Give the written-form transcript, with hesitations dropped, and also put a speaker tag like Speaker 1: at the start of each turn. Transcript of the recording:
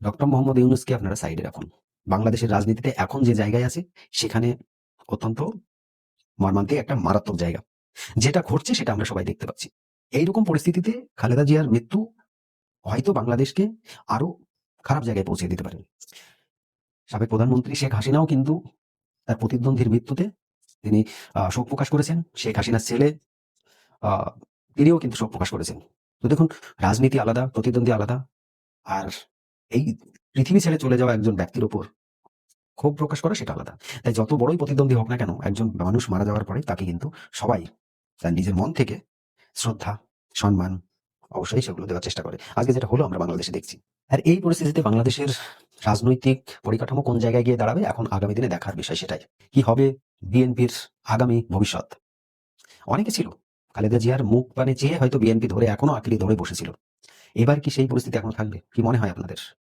Speaker 1: Doctor Mohammad ইউনূসকে আপনারা সাইডে রাখুন। বাংলাদেশের রাজনীতিতে এখন যে জায়গায় আছে সেখানে অত্যন্ত মর্মান্তিক একটা মারাত্মক জায়গা। যেটা ঘটছে সেটা আমরা সবাই দেখতে পাচ্ছি। এইরকম পরিস্থিতিতে খালেদা জিয়ার মৃত্যু হয়তো বাংলাদেশকে আরো খারাপ জায়গায় পৌঁছে দিতে পারে। সাবেক প্রধানমন্ত্রী শেখ হাসিনাও কিন্তু তার প্রতিদ্বন্দ্বীর মৃত্যুতে তিনি শোক প্রকাশ করেছেন। শেখ হাসিনার ছেলে আ তিনিও কিন্তু শোক প্রকাশ করেছেন। তো দেখুন, রাজনীতি আলাদা, প্রতিদ্বন্দ্বী আলাদা। আর এই পৃথিবী ছেড়ে চলে যাওয়া একজন ব্যক্তির উপর ক্ষোভ প্রকাশ করা সেটা আলাদা। তাই যত বড়ই প্রতিদ্বন্দ্বী হোক না কেন, একজন মানুষ মারা যাওয়ার পরে তাকে কিন্তু সবাই তার নিজের মন থেকে শ্রদ্ধা, সম্মান অবশ্যই সেগুলো দেওয়ার চেষ্টা করে। আজকে যেটা হলো আমরা বাংলাদেশে দেখছি। আর এই পরিস্থিতিতে বাংলাদেশের রাজনৈতিক পরিকাঠামো কোন জায়গায় গিয়ে দাঁড়াবে এখন আগামী দিনে দেখার বিষয় সেটাই। কি হবে বিএনপির আগামী ভবিষ্যৎ? অনেকে ছিল খালেদা জিয়ার মুখ পানে চেয়ে হয়তো বিএনপি ধরে এখনো আঁকড়ে ধরে বসেছিল। এবার কি সেই পরিস্থিতি এখনো থাকবে? কি মনে হয় আপনাদের?